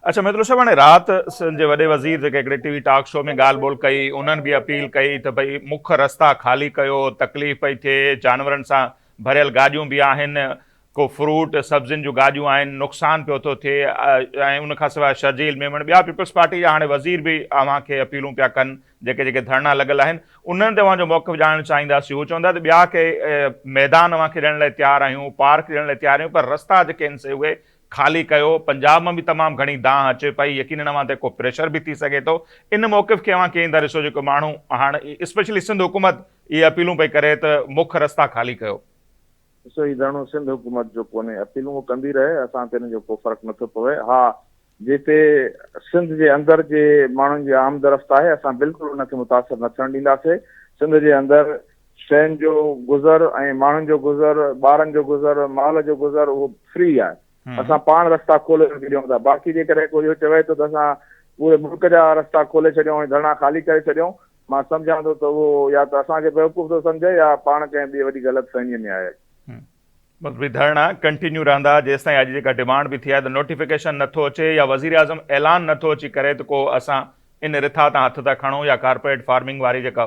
अच्छा मित्र साहब, हाणे राति जे वॾे वज़ीर जेके हिकिड़े टीवी टॉक शो में ॻाल्हि ॿोल कई, उन्हनि बि अपील कई त भई मुख्य रस्ता ख़ाली कयो, तकलीफ़ पई थिए, जानवरनि सां भरियल गाॾियूं बि आहिनि, को फ्रूट सब्ज़ियुनि जूं गाॾियूं आहिनि, नुक़सानु पियो थो थिए, ऐं उनखां सवाइ शर्जील मेमण ॿिया पीपल्स पार्टी जा हाणे वज़ीर बि अव्हांखे अपीलूं पिया कनि, जेके जेके धरना लॻल आहिनि उन्हनि ते अव्हांजो मौक़िफ़ ॼाणणु चाहींदासीं। उहे चवंदा त ॿिया के मैदान अव्हांखे ॾियण लाइ तयारु आहियूं, पार्क ॾियण लाइ तयारु आहियूं, पर रस्ता जेके आहिनि से उहे ख़ाली कयो। पंजाब में भी तमाम घणी दांह अचे पई, यकीनन अव्हां ते को प्रेशर भी थी सके थो। इन मौक़िफ़ खे अव्हां कीअं था ॾिसो, जेको माण्हू हाणे स्पेशली सिंध हुकूमत इहे अपीलूं पई करे त मुख्य रस्ता ख़ाली कयो? ॾिसो, ही धरणो सिंध हुकूमत जो कोन्हे, अपीलूं वो कंदी रहे, असां ते हिन जो को फ़र्क़ु नथो पवे। हा, जिते सिंध जे अंदरि जे माण्हुनि जी आमद रफ़्त आहे, असां बिल्कुलु उनखे मुतासिर न थियणु ॾींदासीं। सिंध जे अंदरि शयुनि जो गुज़र ऐं माण्हुनि जो गुज़र, ॿारनि जो गुज़र, माल जो गुज़र उहो फ्री आहे। असां पाण रस्ता खोले रखी ॾियूं था। बाक़ी जेकॾहिं कोई इहो चवे थो त असां पूरे मुल्क जा रस्ता खोले छॾियूं ऐं धरणा ख़ाली करे छॾियूं, मां सम्झां थो त उहो या त असांखे बेवकूफ़ थो सम्झे या पाण कंहिं ॿी वॾी ग़लतफ़हमीअ में आहे। मतलब धरना कंटिन्यू रहंदा जेसि ताईं अॼु जेका डिमांड भी थी आहे त नोटिफिकेशन नथो अचे या वज़ीर आज़म ऐलान नथो अची करे त को असां इन रिथा तां हथ था खणूं या कारपोरेट फार्मिंग वारी जेका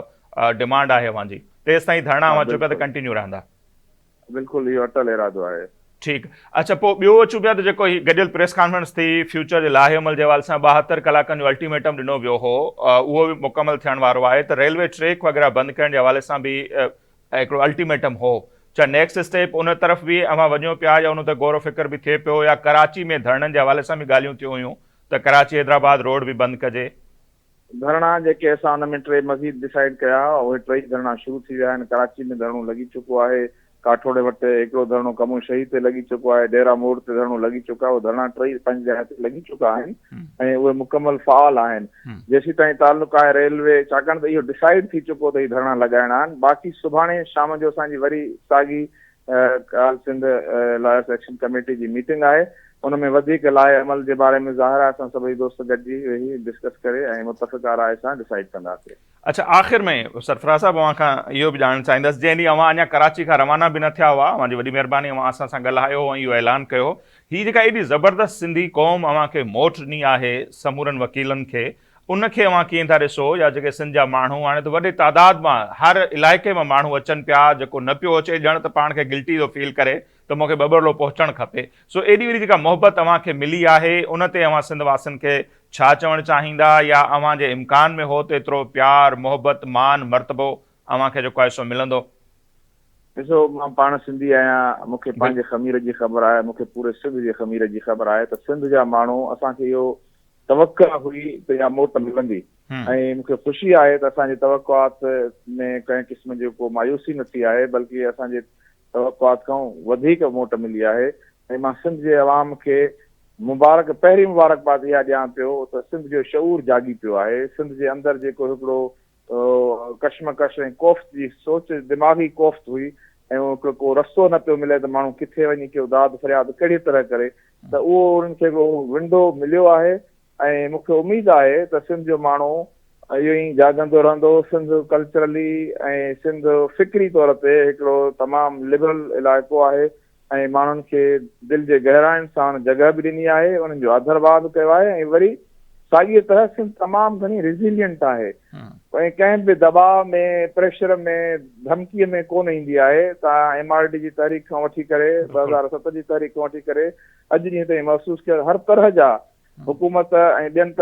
डिमांड आहे अव्हांजी, तेसि ताईं धरना हा, अव्हां चयो पिया त बिल्कुलु कंटिन्यू रहंदा? बिल्कुलु, इहो अटल इरादो आहे। ठीकु। अच्छा, पोइ ॿियो अचूं पिया त जेको ही गॾियल प्रेस कॉन्फ्रेंस थी फ्यूचर जे लाहे अमल जे हवाले सां 72 कलाकनि जो अल्टीमेटम ॾिनो वियो हो, उहो बि मुकमल थियण वारो आहे त रेलवे ट्रैक वग़ैरह बंदि करण जे हवाले सां बि हिकिड़ो अल्टीमेटम हो। छा नेक्स्ट स्टेप उन तरफ़ बि अव्हां वञो पिया या उन ते गौर फ़िक्र बि थिए पियो, या कराची में धरणनि जे हवाले सां बि ॻाल्हियूं थियूं हुयूं त कराची हैदराबाद रोड बि बंदि कजे? धरणा जेके असां हुन में टे मज़ीद डिसाइड कया, उहे टई धरणा शुरू थी विया आहिनि। कराची में धरणो लॻी चुको आहे, काठोड़े वटि हिकिड़ो धरणो कमू शहीद ते लॻी चुको आहे, डेरा मोड़ ते धरणो लॻी चुका आहे। उहे धरणा टई पंज जॻह ते लॻी चुका आहिनि ऐं उहे मुकमल फ़ाल आहिनि। जेसीं ताईं ताल्लुक़ आहे रेलवे, छाकाणि त इहो डिसाइड थी चुको त ही धरणा लॻाइणा आहिनि। बाक़ी सुभाणे शाम जो असांजी वरी साॻी all Sindh lawyers action committee जी मीटिंग आहे। उन में वधीक लाहे अमल जे बारे में ज़ाहिर आहे असां सभई दोस्त गॾिजी वेही डिस्कस करे ऐं मुतफ़िक़ा राय सां डिसाइड कंदासीं। अच्छा, आख़िर में सरफराज़ साहब अव्हां खां इहो बि ॼाणणु चाहींदुसि, जंहिं ॾींहुं अव्हां अञा कराची खां रवाना बि न थिया हुआ, अव्हांजी वॾी महिरबानी, अव्हां असां सां ॻाल्हायो ऐं इहो ऐलान कयो, हीअ जेका एॾी ज़बरदस्त सिंधी क़ौम अव्हांखे मोट ॾिनी आहे समूरनि वकीलनि खे, उनखे अव्हां कीअं था ॾिसो? या जेके सिंध जा माण्हू हाणे त वॾे तादाद मां हर इलाइक़े मां माण्हू अचनि पिया, जेको न पियो अचे ॼण त पाण खे गिल्टी थो फील करे त मूंखे ॿॿड़लो पहुचणु खपे। सो एॾी वॾी जेका मोहबत अव्हांखे मिली आहे, उन ते अव्हां सिंध वासियुनि खे छा चवणु चाहींदा, या अव्हां जे इम्कान में हो त एतिरो प्यार, मोहबत, मान, मर्तबो अव्हांखे जेको आहे सो मिलंदो? ॾिसो, मां पाण सिंधी आहियां, मूंखे पंहिंजे ख़मीर जी ख़बर आहे, मूंखे पूरे सिंध जे ख़मीर जी ख़बर आहे त सिंध जा माण्हू, असांखे इहो तवक़ा हुई त इहा मोट मिलंदी ऐं मूंखे ख़ुशी आहे त असांजे तवक़ात में कंहिं क़िस्म जो को मायूसी न थी आहे, बल्कि असांजे तवक़ात खां वधीक मोट मिली आहे। ऐं मां सिंध जे अवाम खे पहिरीं मुबारकबाद इहा ॾियां पियो त सिंध जो शऊर जागी पियो आहे। सिंध जे अंदरि जेको हिकिड़ो कशमकश ऐं कोफ़्त जी सोच, दिमाग़ी कोफ़्त हुई ऐं उहो को रस्तो न पियो मिले त माण्हू किथे वञी कयो दाद फ़रियाद कहिड़ी तरह करे, त उहो उन्हनि खे विंडो मिलियो आहे। ऐं मूंखे उमेद आहे त सिंध जो माण्हू इहो ई जाॻंदो रहंदो। सिंध कल्चरली ऐं सिंध फ़िक्री तौर ते हिकिड़ो तमामु लिबरल इलाइक़ो आहे ऐं माण्हुनि खे दिलि जे गहराइनि सां जॻह बि ॾिनी आहे, उन्हनि जो आदरवाद कयो आहे। ऐं वरी साॻीअ तरह सिंध तमामु घणी रिज़िलियंट आहे ऐं कंहिं बि दबाव में, प्रेशर में, धमकीअ में कोन ईंदी आहे। तव्हां MRD जी तहरीक खां वठी करे 2007 जी तहरीक खां वठी करे अॼु ॾींहं ताईं महसूसु कयो, हर तरह जा हुकूमत ऐं ॿियनि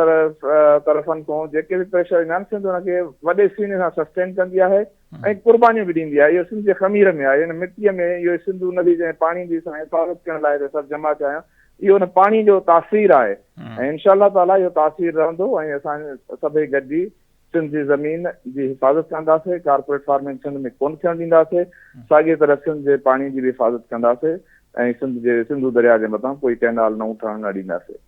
तरफ़नि खां जेके बि प्रेशर ईंदा आहिनि, सिंध हुनखे वॾे सीने सां सस्टेन कंदी आहे ऐं क़ुर्बानियूं बि ॾींदी आहे। इहो सिंध जे ख़मीर में आहे, हिन मिटीअ में। इहो सिंधू नदी जे पाणी जी हिफ़ाज़त करण लाइ सभु जमा थिया आहियूं। इहो हुन पाणी जो तासीर आहे ऐं इंशाअल्लाह ताला इहो तासीर रहंदो ऐं असां सभई गॾिजी सिंध जी ज़मीन जी हिफ़ाज़त कंदासीं, कारपोरेट फार्मिंग सिंध में कोन थियणु ॾींदासीं। साॻिए तरह सिंध जे पाणी जी बि हिफ़ाज़त कंदासीं ऐं सिंधू दरिया जे मथां कोई कैनाल नओं ठहणु न ॾींदासीं।